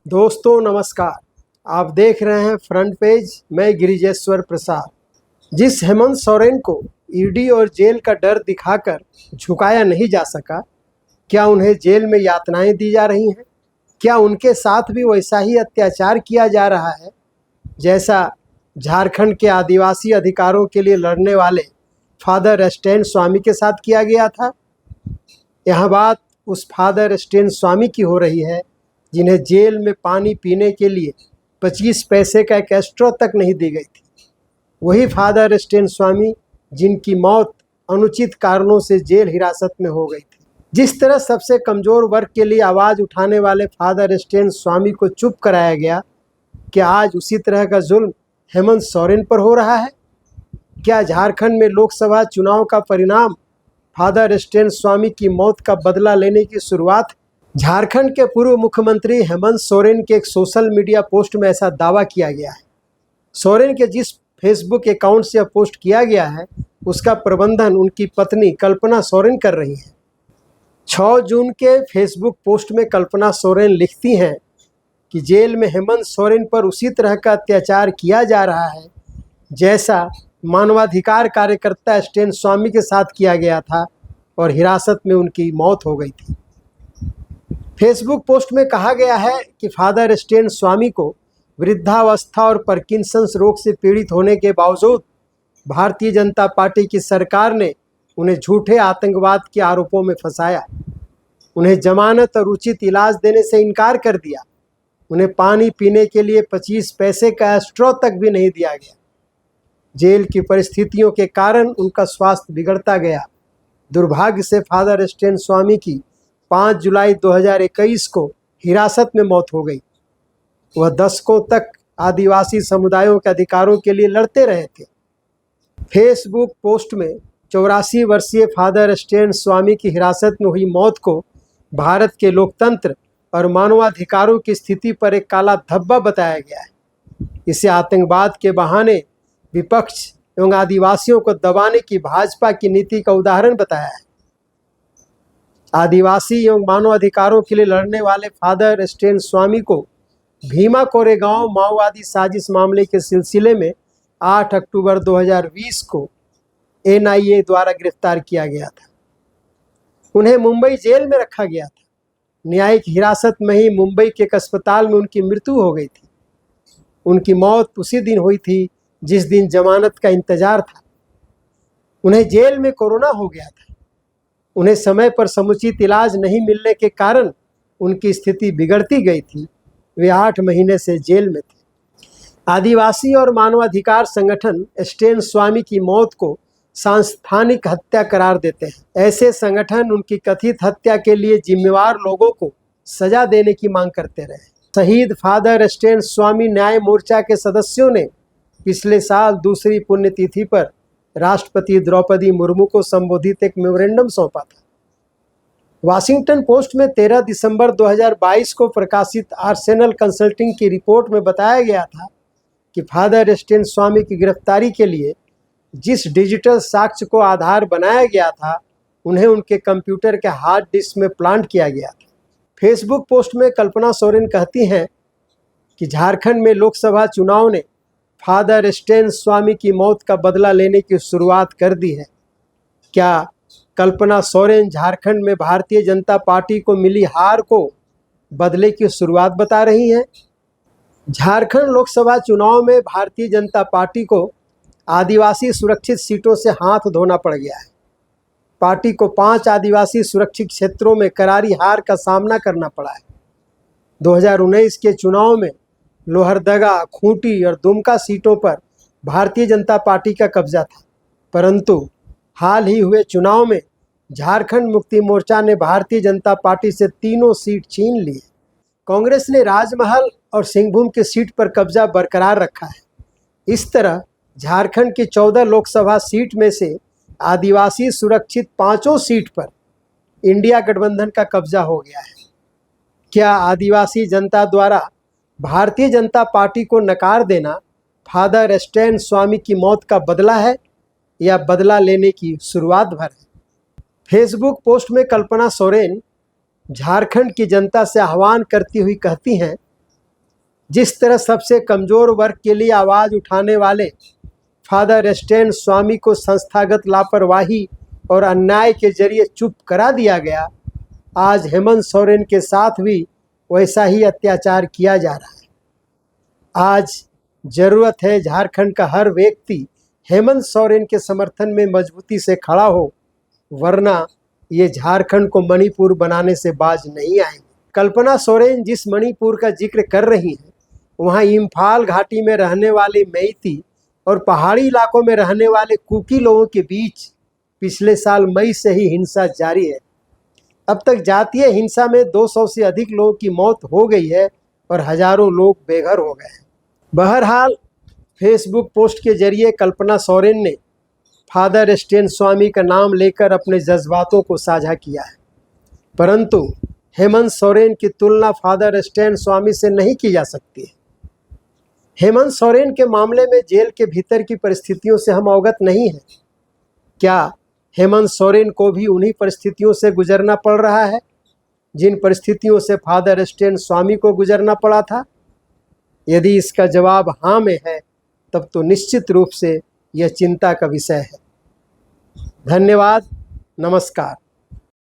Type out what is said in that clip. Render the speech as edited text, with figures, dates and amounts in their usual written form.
दोस्तों नमस्कार। आप देख रहे हैं फ्रंट पेज। मैं गिरिजेश्वर प्रसाद। जिस हेमंत सोरेन को ईडी और जेल का डर दिखाकर झुकाया नहीं जा सका, क्या उन्हें जेल में यातनाएं दी जा रही हैं? क्या उनके साथ भी वैसा ही अत्याचार किया जा रहा है जैसा झारखंड के आदिवासी अधिकारों के लिए लड़ने वाले फादर स्टैन स्वामी के साथ किया गया था? यह बात उस फादर स्टैन स्वामी की हो रही है जिन्हें जेल में पानी पीने के लिए 25 पैसे का एक स्ट्रॉ तक नहीं दी गई थी। वही फादर स्टैन स्वामी जिनकी मौत अनुचित कारणों से जेल हिरासत में हो गई थी। जिस तरह सबसे कमज़ोर वर्ग के लिए आवाज़ उठाने वाले फादर स्टैन स्वामी को चुप कराया गया, क्या आज उसी तरह का जुल्म हेमंत सोरेन पर हो रहा है? क्या झारखंड में लोकसभा चुनाव का परिणाम फादर स्टैन स्वामी की मौत का बदला लेने की शुरुआत? झारखंड के पूर्व मुख्यमंत्री हेमंत सोरेन के एक सोशल मीडिया पोस्ट में ऐसा दावा किया गया है। सोरेन के जिस फेसबुक अकाउंट से यह पोस्ट किया गया है, उसका प्रबंधन उनकी पत्नी कल्पना सोरेन कर रही हैं। 6 जून के फेसबुक पोस्ट में कल्पना सोरेन लिखती हैं कि जेल में हेमंत सोरेन पर उसी तरह का अत्याचार किया जा रहा है जैसा मानवाधिकार कार्यकर्ता स्टैन स्वामी के साथ किया गया था और हिरासत में उनकी मौत हो गई थी। फेसबुक पोस्ट में कहा गया है कि फादर स्टैन स्वामी को वृद्धावस्था और पार्किंसंस रोग से पीड़ित होने के बावजूद भारतीय जनता पार्टी की सरकार ने उन्हें झूठे आतंकवाद के आरोपों में फंसाया। उन्हें जमानत और उचित इलाज देने से इनकार कर दिया। उन्हें पानी पीने के लिए 25 पैसे का स्ट्रॉ तक भी नहीं दिया गया। जेल की परिस्थितियों के कारण उनका स्वास्थ्य बिगड़ता गया। दुर्भाग्य से फादर स्टैन स्वामी की 5 जुलाई 2021 को हिरासत में मौत हो गई। वह दशकों तक आदिवासी समुदायों के अधिकारों के लिए लड़ते रहे थे। फेसबुक पोस्ट में 84 वर्षीय फादर स्टैन स्वामी की हिरासत में हुई मौत को भारत के लोकतंत्र और मानवाधिकारों की स्थिति पर एक काला धब्बा बताया गया है। इसे आतंकवाद के बहाने विपक्ष एवं आदिवासियों को दबाने की भाजपा की नीति का उदाहरण बताया है। आदिवासी एवं मानवाधिकारों के लिए लड़ने वाले फादर स्टैन स्वामी को भीमा कोरेगांव माओवादी साजिश मामले के सिलसिले में 8 अक्टूबर 2020 को एनआईए द्वारा गिरफ्तार किया गया था। उन्हें मुंबई जेल में रखा गया था। न्यायिक हिरासत में ही मुंबई के एक अस्पताल में उनकी मृत्यु हो गई थी। उनकी मौत उसी दिन हुई थी जिस दिन जमानत का इंतजार था। उन्हें जेल में कोरोना हो गया था। उन्हें समय पर समुचित इलाज नहीं मिलने के कारण उनकी स्थिति बिगड़ती गई थी। वे 8 महीने से जेल में थे। आदिवासी और मानवाधिकार संगठन स्टैन स्वामी की मौत को सांस्थानिक हत्या करार देते हैं। ऐसे संगठन उनकी कथित हत्या के लिए जिम्मेवार लोगों को सजा देने की मांग करते रहे। शहीद फादर स्टैन स्वामी न्याय मोर्चा के सदस्यों ने पिछले साल दूसरी पुण्यतिथि पर राष्ट्रपति द्रौपदी मुर्मू को संबोधित एक मेमोरेंडम सौंपा था। वाशिंगटन पोस्ट में 13 दिसंबर 2022 को प्रकाशित आर्सेनल कंसल्टिंग की रिपोर्ट में बताया गया था कि फादर स्टैन स्वामी की गिरफ्तारी के लिए जिस डिजिटल साक्ष्य को आधार बनाया गया था, उन्हें उनके कंप्यूटर के हार्ड डिस्क में प्लांट किया गया था। फेसबुक पोस्ट में कल्पना सोरेन कहती हैं कि झारखंड में लोकसभा चुनाव ने फादर स्टैन स्वामी की मौत का बदला लेने की शुरुआत कर दी है। क्या कल्पना सोरेन झारखंड में भारतीय जनता पार्टी को मिली हार को बदले की शुरुआत बता रही हैं? झारखंड लोकसभा चुनाव में भारतीय जनता पार्टी को आदिवासी सुरक्षित सीटों से हाथ धोना पड़ गया है। पार्टी को 5 आदिवासी सुरक्षित क्षेत्रों में करारी हार का सामना करना पड़ा है। 2019 के चुनाव में लोहरदगा, खूंटी और दुमका सीटों पर भारतीय जनता पार्टी का कब्जा था, परंतु हाल ही हुए चुनाव में झारखंड मुक्ति मोर्चा ने भारतीय जनता पार्टी से तीनों सीट छीन ली। कांग्रेस ने राजमहल और सिंहभूम की सीट पर कब्जा बरकरार रखा है। इस तरह झारखंड की 14 लोकसभा सीट में से आदिवासी सुरक्षित 5 सीट पर इंडिया गठबंधन का कब्जा हो गया है। क्या आदिवासी जनता द्वारा भारतीय जनता पार्टी को नकार देना फादर स्टैन स्वामी की मौत का बदला है या बदला लेने की शुरुआत भर है? फेसबुक पोस्ट में कल्पना सोरेन झारखंड की जनता से आह्वान करती हुई कहती हैं जिस तरह सबसे कमज़ोर वर्ग के लिए आवाज़ उठाने वाले फादर स्टैन स्वामी को संस्थागत लापरवाही और अन्याय के जरिए चुप करा दिया गया, आज हेमंत सोरेन के साथ भी वैसा ही अत्याचार किया जा रहा है। आज ज़रूरत है झारखंड का हर व्यक्ति हेमंत सोरेन के समर्थन में मजबूती से खड़ा हो, वरना ये झारखंड को मणिपुर बनाने से बाज नहीं आएंगे। कल्पना सोरेन जिस मणिपुर का जिक्र कर रही हैं, वहाँ इम्फाल घाटी में रहने वाले मेइती और पहाड़ी इलाकों में रहने वाले कुकी लोगों के बीच पिछले साल मई से ही हिंसा जारी है। अब तक जातीय हिंसा में 200 से अधिक लोगों की मौत हो गई है और हजारों लोग बेघर हो गए हैं। बहरहाल फेसबुक पोस्ट के जरिए कल्पना सोरेन ने फादर स्टैन स्वामी का नाम लेकर अपने जज्बातों को साझा किया है, परंतु हेमंत सोरेन की तुलना फादर स्टैन स्वामी से नहीं की जा सकती है। हेमंत सोरेन के मामले में जेल के भीतर की परिस्थितियों से हम अवगत नहीं हैं। क्या हेमंत सोरेन को भी उन्हीं परिस्थितियों से गुजरना पड़ रहा है जिन परिस्थितियों से फादर स्टैन स्वामी को गुजरना पड़ा था? यदि इसका जवाब हाँ में है, तब तो निश्चित रूप से यह चिंता का विषय है। धन्यवाद। नमस्कार।